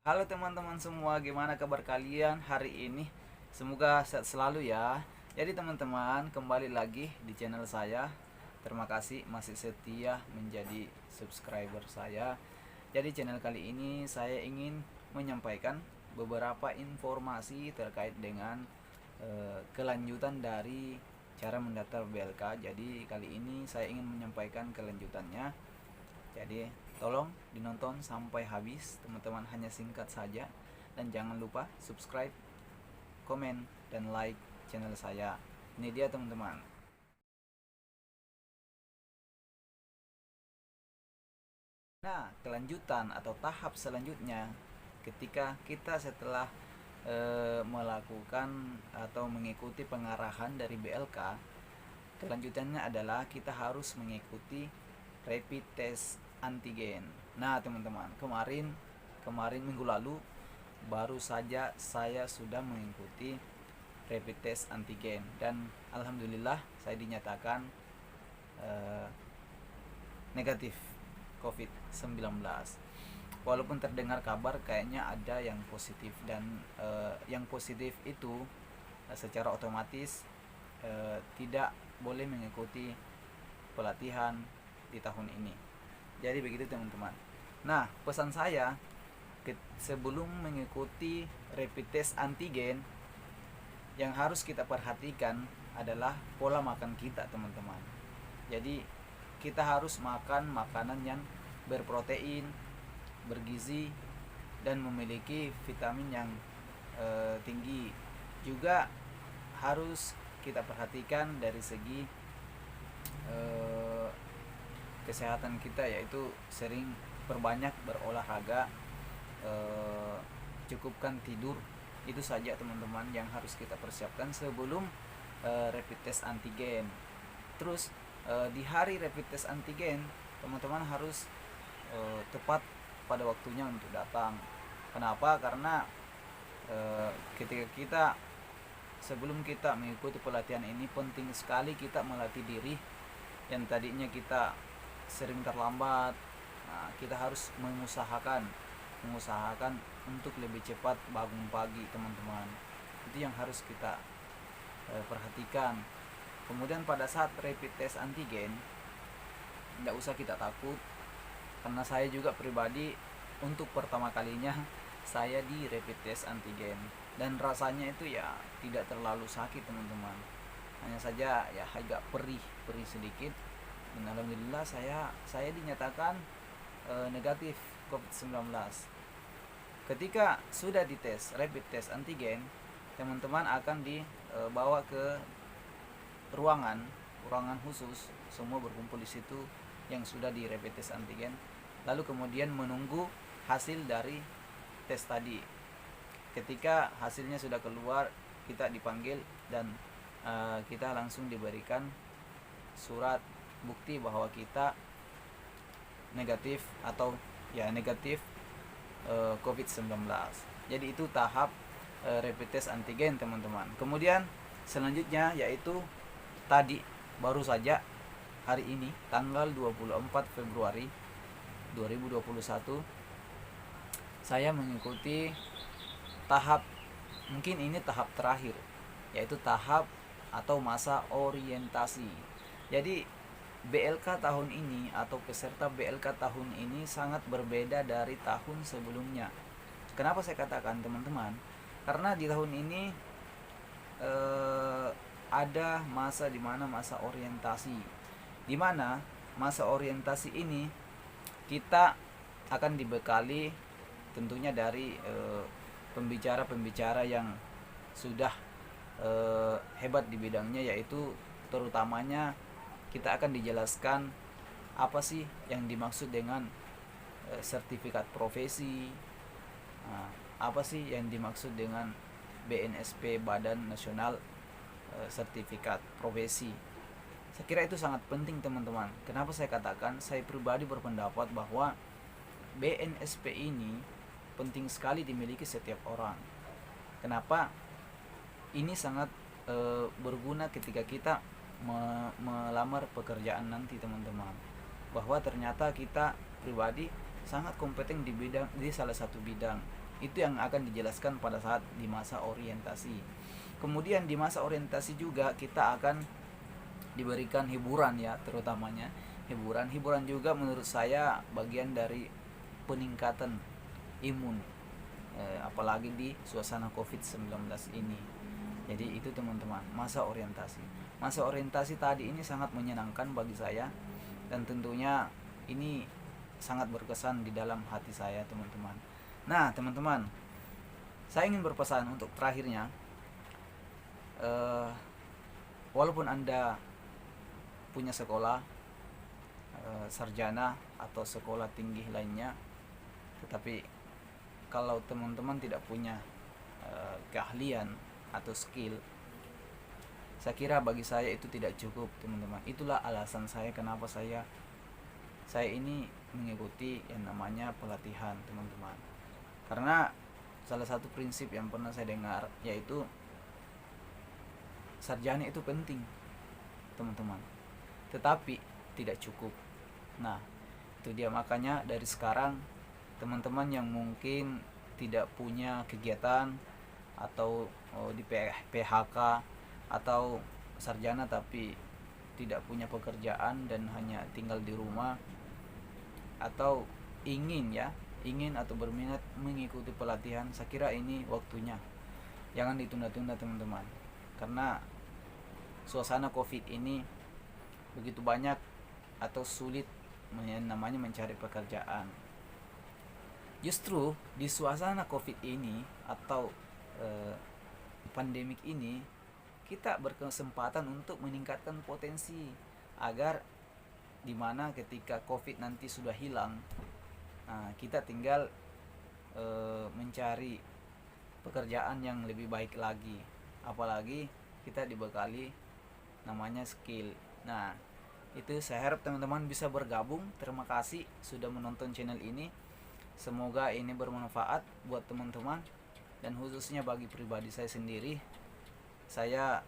Halo teman-teman semua, gimana kabar kalian hari ini? Semoga sehat selalu ya. Jadi teman-teman, kembali lagi di channel saya. Terima kasih masih setia menjadi subscriber saya. Jadi channel kali ini saya ingin menyampaikan beberapa informasi terkait dengan kelanjutan dari cara mendaftar BLK. Jadi kali ini saya ingin menyampaikan kelanjutannya. Jadi tolong dinonton sampai habis teman-teman, hanya singkat saja. Dan jangan lupa subscribe, komen, dan like channel saya. Ini dia teman-teman. Nah, kelanjutan atau tahap selanjutnya ketika kita setelah melakukan atau mengikuti pengarahan dari BLK, kelanjutannya adalah kita harus mengikuti rapid test antigen. Nah, teman-teman, kemarin minggu lalu baru saja saya sudah mengikuti rapid test antigen dan alhamdulillah saya dinyatakan eh, negatif COVID-19. Walaupun terdengar kabar kayaknya ada yang positif dan yang positif itu secara otomatis tidak boleh mengikuti pelatihan di tahun ini. Jadi begitu teman-teman. Nah, pesan saya sebelum mengikuti rapid test antigen, yang harus kita perhatikan adalah pola makan kita teman-teman. Jadi kita harus makan makanan yang berprotein, bergizi, dan memiliki vitamin yang tinggi. Juga harus kita perhatikan dari segi kesehatan kita, yaitu sering perbanyak berolahraga, cukupkan tidur. Itu saja teman-teman yang harus kita persiapkan sebelum rapid test antigen. Terus di hari rapid test antigen teman-teman harus tepat pada waktunya untuk datang. Kenapa? Karena ketika kita sebelum kita mengikuti pelatihan ini, penting sekali kita melatih diri yang tadinya kita sering terlambat. Nah, kita harus mengusahakan untuk lebih cepat bangun pagi teman-teman. Itu yang harus kita perhatikan. Kemudian pada saat rapid test antigen, tidak usah kita takut, karena saya juga pribadi untuk pertama kalinya saya di rapid test antigen dan rasanya itu ya tidak terlalu sakit teman-teman, hanya saja ya agak perih sedikit. Dan alhamdulillah saya dinyatakan negatif COVID-19. Ketika sudah dites rapid test antigen, teman-teman akan dibawa ke ruangan khusus, semua berkumpul di situ yang sudah di rapid test antigen, lalu kemudian menunggu hasil dari tes tadi. Ketika hasilnya sudah keluar, kita dipanggil dan kita langsung diberikan surat bukti bahwa kita negatif atau negatif COVID-19. Jadi itu tahap rapid test antigen teman-teman. Kemudian selanjutnya yaitu tadi baru saja hari ini tanggal 24 Februari 2021 saya mengikuti tahap, mungkin ini tahap terakhir, yaitu tahap atau masa orientasi. Jadi BLK tahun ini atau peserta BLK tahun ini sangat berbeda dari tahun sebelumnya. Kenapa saya katakan teman-teman? Karena di tahun ini ada masa dimana masa orientasi, dimana masa orientasi ini kita akan dibekali tentunya dari pembicara-pembicara yang sudah hebat di bidangnya, yaitu terutamanya kita akan dijelaskan apa sih yang dimaksud dengan sertifikat profesi, apa sih yang dimaksud dengan BNSP, Badan Nasional Sertifikat Profesi. Saya kira itu sangat penting teman-teman. Kenapa saya katakan, saya pribadi berpendapat bahwa BNSP ini penting sekali dimiliki setiap orang. Kenapa? Ini sangat berguna ketika kita melamar pekerjaan nanti teman-teman, bahwa ternyata kita pribadi sangat kompeten di salah satu bidang. Itu yang akan dijelaskan pada saat di masa orientasi. Kemudian di masa orientasi juga kita akan diberikan hiburan ya, terutamanya hiburan juga menurut saya bagian dari peningkatan imun, apalagi di suasana COVID-19 ini. Jadi itu teman-teman, masa orientasi tadi ini sangat menyenangkan bagi saya, dan tentunya ini sangat berkesan di dalam hati saya teman-teman. Nah teman-teman, saya ingin berpesan untuk terakhirnya, walaupun Anda punya sekolah sarjana atau sekolah tinggi lainnya, tetapi kalau teman-teman tidak punya keahlian atau skill, saya kira bagi saya itu tidak cukup teman-teman. Itulah alasan saya kenapa saya ini mengikuti yang namanya pelatihan teman-teman. Karena salah satu prinsip yang pernah saya dengar yaitu sarjana itu penting teman-teman, tetapi tidak cukup. Nah itu dia, makanya dari sekarang teman-teman yang mungkin tidak punya kegiatan atau di PHK atau sarjana tapi tidak punya pekerjaan dan hanya tinggal di rumah, atau ingin atau berminat mengikuti pelatihan, saya kira ini waktunya, jangan ditunda-tunda teman-teman. Karena suasana COVID ini begitu banyak atau sulit namanya mencari pekerjaan. Justru di suasana COVID ini atau pandemik ini, kita berkesempatan untuk meningkatkan potensi agar dimana ketika COVID nanti sudah hilang, kita tinggal mencari pekerjaan yang lebih baik lagi, apalagi kita dibekali namanya skill. Nah itu saya harap teman-teman bisa bergabung. Terima kasih sudah menonton channel ini, semoga ini bermanfaat buat teman-teman, dan khususnya bagi pribadi saya sendiri. Saya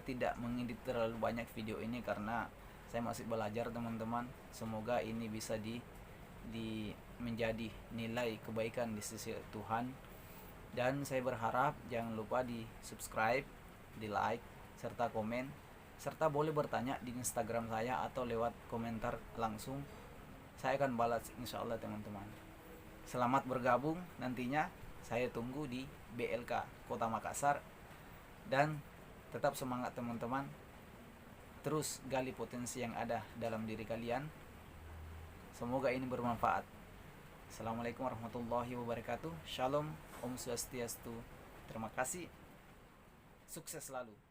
tidak mengedit terlalu banyak video ini karena saya masih belajar teman-teman. Semoga ini bisa menjadi nilai kebaikan di sisi Tuhan, dan saya berharap jangan lupa di subscribe, di like, serta komen, serta boleh bertanya di Instagram saya atau lewat komentar langsung. Saya akan balas insya Allah teman-teman. Selamat bergabung nantinya, saya tunggu di BLK Kota Makassar, dan tetap semangat teman-teman, terus gali potensi yang ada dalam diri kalian. Semoga ini bermanfaat. Assalamualaikum warahmatullahi wabarakatuh. Shalom, Om Swastiastu. Terima kasih. Sukses selalu.